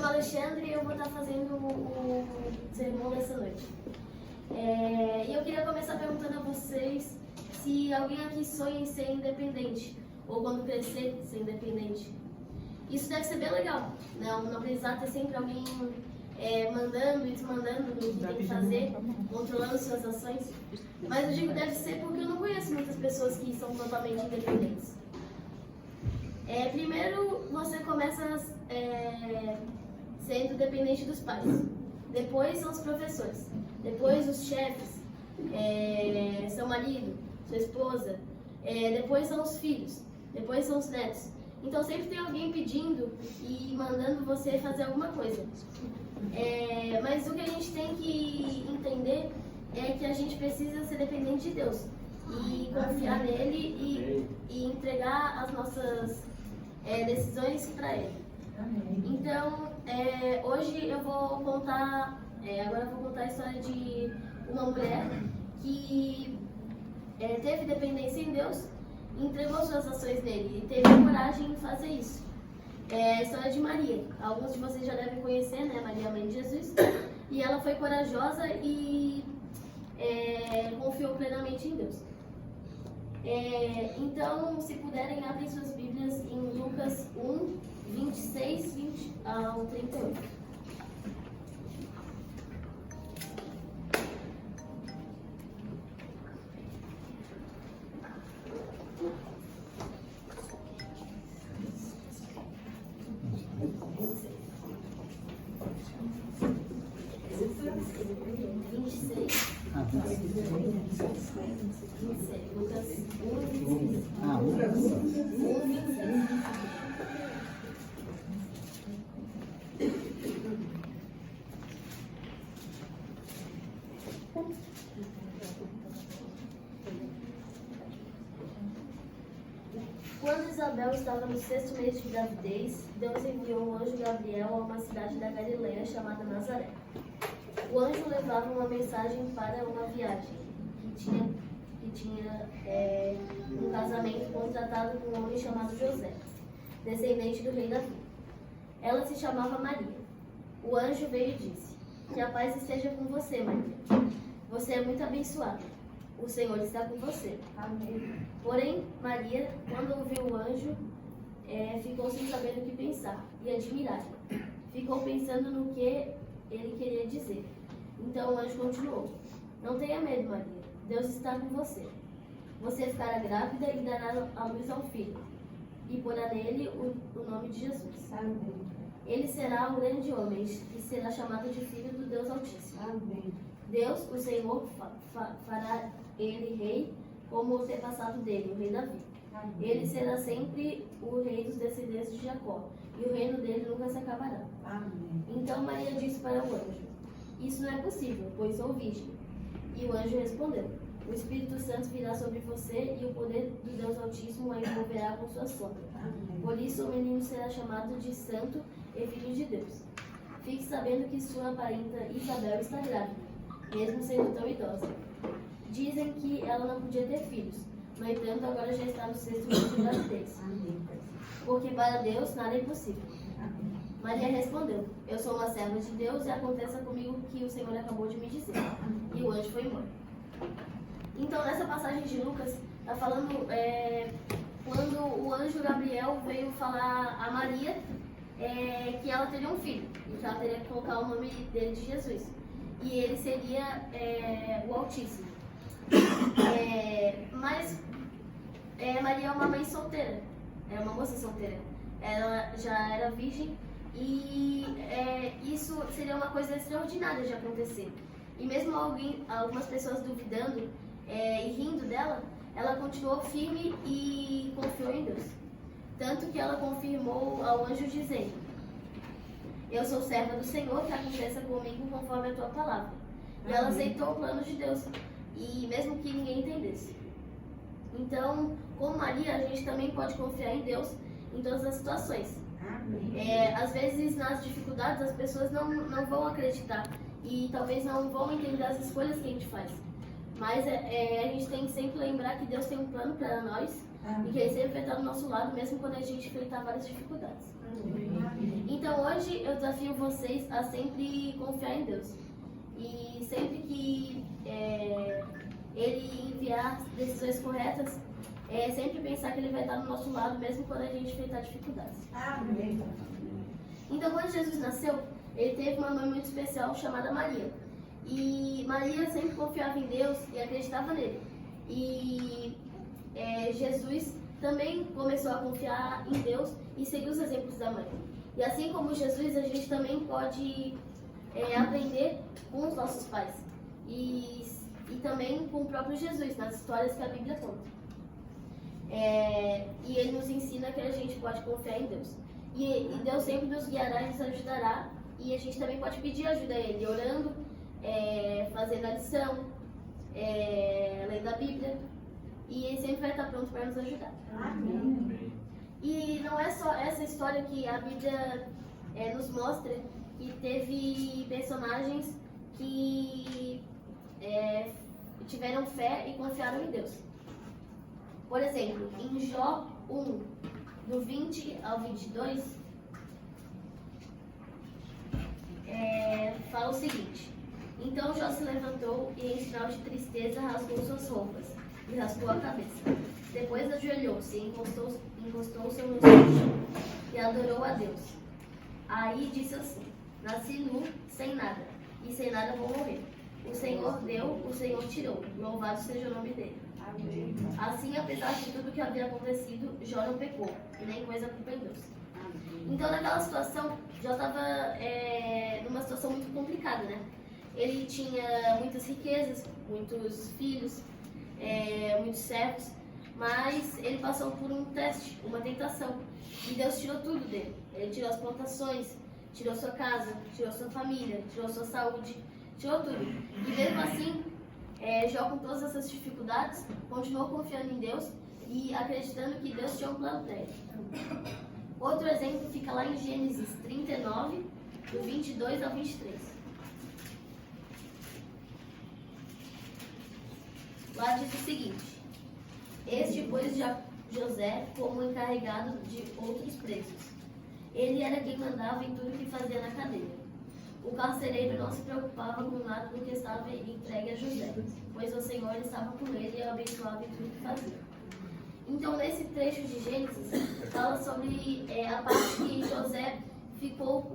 Alexandre e eu vou estar fazendo o sermão dessa noite. E eu queria começar perguntando a vocês se alguém aqui sonha em ser independente, ou quando crescer, ser independente. Isso deve ser bem legal, não precisar ter sempre alguém mandando e desmandando no que tem que fazer, controlando suas ações. Mas eu digo deve ser porque eu não conheço muitas pessoas que são totalmente independentes. Primeiro, você começa sendo dependente dos pais. Depois são os professores. Depois os chefes, seu marido, sua esposa. Depois são os filhos. Depois são os netos. Então sempre tem alguém pedindo e mandando você fazer alguma coisa. Mas o que a gente tem que entender é que a gente precisa ser dependente de Deus. E confiar nele e entregar as nossas decisões para ele. Então, hoje eu vou contar, a história de uma mulher que teve dependência em Deus, entregou suas ações nele e teve coragem em fazer isso. A história de Maria. Alguns de vocês já devem conhecer, né? Maria, mãe de Jesus. E ela foi corajosa e confiou plenamente em Deus. Então, se puderem, abrem suas Bíblias em Lucas 1, 26 ao 38. Quando Isabel estava no 6º mês de gravidez, Deus enviou o anjo Gabriel a uma cidade da Galileia chamada Nazaré. O anjo levava uma mensagem para uma viagem que tinha um casamento contratado com um homem chamado José, descendente do rei Davi. Ela se chamava Maria. O anjo veio e disse: "Que a paz esteja com você, Maria. Você é muito abençoada. O Senhor está com você." Amém. Porém, Maria, quando ouviu o anjo, ficou sem saber o que pensar e admirada. Ficou pensando no que ele queria dizer. Então o anjo continuou: "Não tenha medo, Maria. Deus está com você. Você ficará grávida e dará à luz a um filho, e porá nele o nome de Jesus. Amém. Ele será um grande homem e será chamado de Filho do Deus Altíssimo. Amém. Deus, o Senhor, fará ele rei como o antepassado dele, o rei Davi. Amém. Ele será sempre o rei dos descendentes de Jacó, e o reino dele nunca se acabará." Amém. Então Maria disse para o anjo: "Isso não é possível, pois sou virgem." E o anjo respondeu: "O Espírito Santo virá sobre você e o poder do Deus Altíssimo a envolverá com sua sombra. Por isso o menino será chamado de Santo e Filho de Deus. Fique sabendo que sua parenta Isabel está grávida, mesmo sendo tão idosa. Dizem que ela não podia ter filhos, no entanto agora já está no 6º mês de gravidez. Porque para Deus nada é impossível." Maria respondeu: "Eu sou uma serva de Deus e aconteça comigo o que o Senhor acabou de me dizer." E o anjo foi embora. Então, nessa passagem de Lucas, está falando quando o anjo Gabriel veio falar a Maria que ela teria um filho, e que ela teria que colocar o nome dele de Jesus. E ele seria o Altíssimo. Mas Maria é uma mãe solteira, é uma moça solteira. Ela já era virgem e isso seria uma coisa extraordinária de acontecer. E mesmo algumas pessoas duvidando e rindo dela, ela continuou firme e confiou em Deus. Tanto que ela confirmou ao anjo dizendo: "Eu sou serva do Senhor, que aconteça comigo conforme a tua palavra." E ela aceitou o plano de Deus, e mesmo que ninguém entendesse. Então, como Maria, a gente também pode confiar em Deus em todas as situações. Às vezes, nas dificuldades, as pessoas não vão acreditar e talvez não vão entender as escolhas que a gente faz. Mas a gente tem que sempre lembrar que Deus tem um plano para nós. Amém. E que Ele sempre vai estar do nosso lado, mesmo quando a gente enfrentar várias dificuldades. Amém. Então, hoje hoje eu desafio vocês a sempre confiar em Deus. E sempre que Ele enviar decisões corretas, sempre pensar que Ele vai estar do nosso lado, mesmo quando a gente enfrentar dificuldades. Amém. Então, quando Jesus nasceu, Ele teve uma mãe muito especial chamada Maria. E Maria sempre confiava em Deus e acreditava nele. E Jesus também começou a confiar em Deus e seguir os exemplos da mãe. E assim como Jesus, a gente também pode aprender com os nossos pais. E também com o próprio Jesus, nas histórias que a Bíblia conta. E ele nos ensina que a gente pode confiar em Deus. E Deus sempre nos guiará e nos ajudará. E a gente também pode pedir ajuda a Ele, orando, fazendo a lição, lendo a Bíblia. E Ele sempre vai estar pronto para nos ajudar. Amém. E não é só essa história que a Bíblia nos mostra, que teve personagens que tiveram fé e confiaram em Deus. Por exemplo, em Jó 1, do 20 ao 22, fala o seguinte: Então Jó se levantou e, em sinal de tristeza, rasgou suas roupas e raspou a cabeça. Depois ajoelhou-se e encostou seu rosto no chão e adorou a Deus. Aí disse assim: Nasci nu, sem nada, e sem nada vou morrer. O Senhor deu, o Senhor tirou. Louvado seja o nome dele. Amém. Assim, apesar de tudo que havia acontecido, Jó não pecou, e nem pôs a culpa em Deus. Então, naquela situação, Jó estava numa situação muito complicada, né? Ele tinha muitas riquezas, muitos filhos, muitos servos, mas ele passou por um teste, uma tentação. E Deus tirou tudo dele. Ele tirou as plantações, tirou sua casa, tirou sua família, tirou sua saúde, tirou tudo. E mesmo assim, Jó, com todas essas dificuldades, continuou confiando em Deus e acreditando que Deus tinha um plano para ele. Outro exemplo fica lá em Gênesis 39, do 22 ao 23. Lá diz o seguinte: Este pôs José como encarregado de outros presos. Ele era quem mandava em tudo que fazia na cadeia. O carcereiro não se preocupava com nada do que estava entregue a José, pois o Senhor estava com ele e o abençoava em tudo que fazia. Então, nesse trecho de Gênesis, fala sobre a parte que José ficou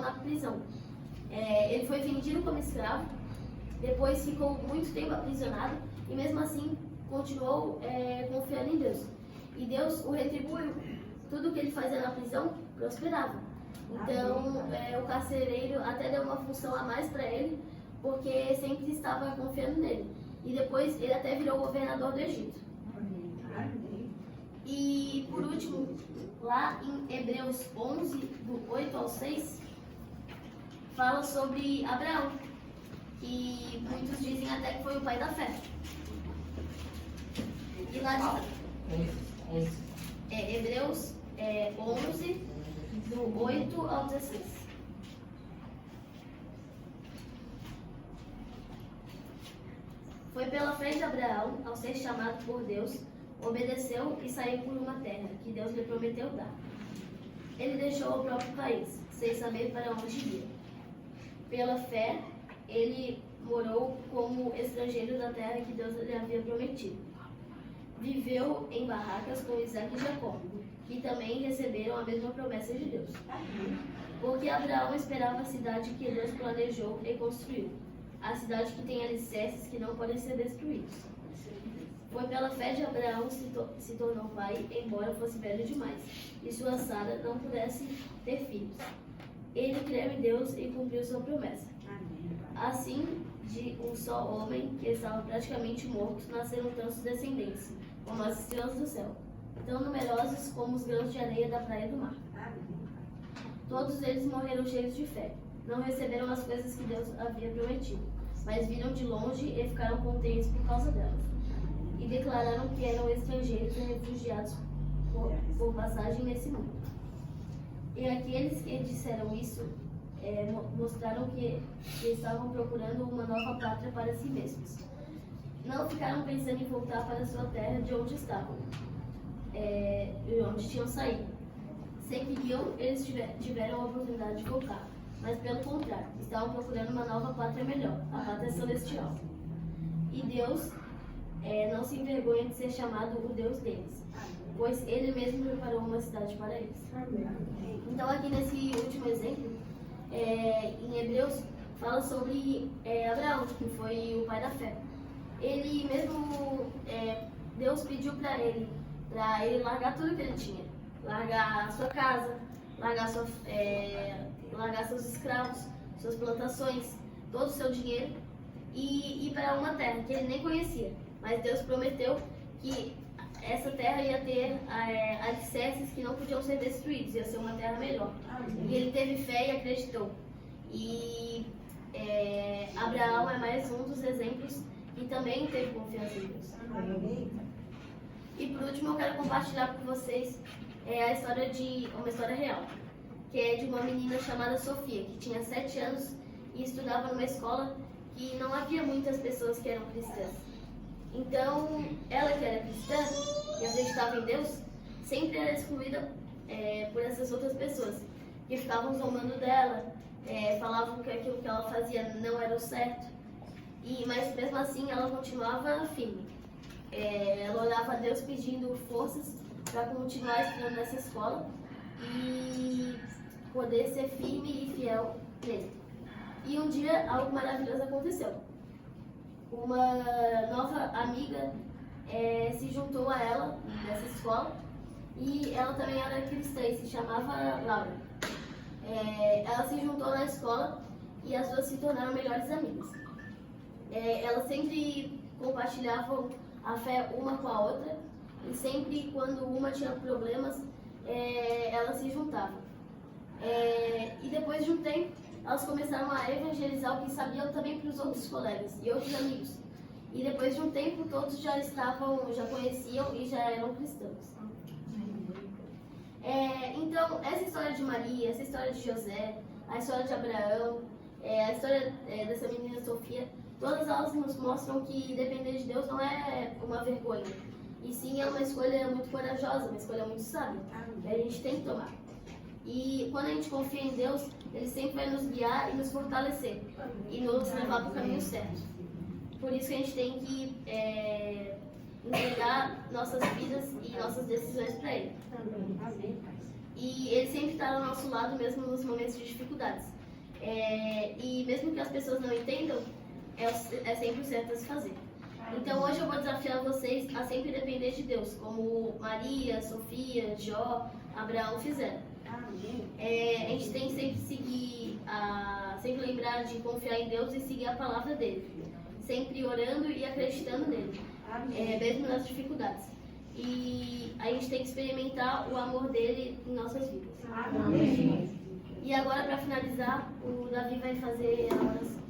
na prisão. Ele foi vendido como escravo, depois ficou muito tempo aprisionado e mesmo assim continuou confiando em Deus. E Deus o retribuiu. Tudo que ele fazia na prisão prosperava. Então, o carcereiro até deu uma função a mais para ele, porque sempre estava confiando nele. E depois ele até virou governador do Egito. E por último, lá em Hebreus 11, do 8 ao 6, fala sobre Abraão, que muitos dizem até que foi o pai da fé. E lá diz, Hebreus 11, do 8 ao 16. Foi pela fé de Abraão, ao ser chamado por Deus, obedeceu e saiu por uma terra que Deus lhe prometeu dar. Ele deixou o próprio país, sem saber para onde ia. Pela fé, ele morou como estrangeiro na terra que Deus lhe havia prometido. Viveu em barracas com Isaac e Jacó, que também receberam a mesma promessa de Deus. Porque Abraão esperava a cidade que Deus planejou e construiu, a cidade que tem alicerces que não podem ser destruídos. Foi pela fé de Abraão se tornou pai, embora fosse velho demais, e sua Sara não pudesse ter filhos. Ele creu em Deus e cumpriu sua promessa. Assim, de um só homem, que estava praticamente morto, nasceram tantos descendentes, como as estrelas do céu, tão numerosos como os grãos de areia da praia do mar. Todos eles morreram cheios de fé. Não receberam as coisas que Deus havia prometido, mas viram de longe e ficaram contentes por causa delas. E declararam que eram estrangeiros e refugiados por passagem nesse mundo. E aqueles que disseram isso mostraram que estavam procurando uma nova pátria para si mesmos. Não ficaram pensando em voltar para sua terra de onde estavam, de onde tinham saído. seguiam, eles tiveram a oportunidade de voltar. Mas, pelo contrário, estavam procurando uma nova pátria melhor, a pátria celestial. E Deus não se envergonha de ser chamado o Deus deles, pois Ele mesmo preparou uma cidade para eles. Então, aqui nesse último exemplo, em Hebreus, fala sobre Abraão, que foi o pai da fé. Ele mesmo, Deus pediu para ele largar tudo que ele tinha, largar a sua casa, largar seus escravos, suas plantações, todo o seu dinheiro e ir para uma terra que ele nem conhecia. Mas Deus prometeu que essa terra ia ter alicerces que não podiam ser destruídos, ia ser uma terra melhor. E ele teve fé e acreditou. E Abraão é mais um dos exemplos que também teve confiança em Deus. E por último, eu quero compartilhar com vocês a história uma história real, que é de uma menina chamada Sofia, que tinha 7 anos e estudava numa escola que não havia muitas pessoas que eram cristãs. Então, ela que era cristã e acreditava em Deus, sempre era excluída por essas outras pessoas, que ficavam zombando dela, falavam que aquilo que ela fazia não era o certo, mas mesmo assim ela continuava firme. Ela orava a Deus pedindo forças para continuar estudando nessa escola e poder ser firme e fiel nele. E um dia algo maravilhoso aconteceu. Uma nova amiga se juntou a ela nessa escola e ela também era cristã e se chamava Laura. Ela se juntou na escola e as duas se tornaram melhores amigas. Elas sempre compartilhavam a fé uma com a outra e sempre quando uma tinha problemas, elas se juntavam. E depois de um tempo, elas começaram a evangelizar o que sabiam também para os outros colegas e outros amigos. E depois de um tempo, todos já conheciam e já eram cristãos. Então, essa história de Maria, essa história de José, a história de Abraão, a história dessa menina Sofia, todas elas nos mostram que depender de Deus não é uma vergonha. E sim é uma escolha muito corajosa, uma escolha muito sábia, que a gente tem que tomar. E quando a gente confia em Deus, Ele sempre vai nos guiar e nos fortalecer e nos levar para o caminho certo. Por isso que a gente tem que entregar nossas vidas e nossas decisões para Ele. E Ele sempre está ao nosso lado, mesmo nos momentos de dificuldades. E mesmo que as pessoas não entendam, é sempre o certo a se fazer. Então hoje eu vou desafiar vocês a sempre depender de Deus, como Maria, Sofia, Jó, Abraão fizeram. A gente tem que sempre lembrar de confiar em Deus e seguir a palavra dele, sempre orando e acreditando nele, mesmo nas dificuldades. E a gente tem que experimentar o amor dele em nossas vidas. E agora, para finalizar, o Davi vai fazer a oração.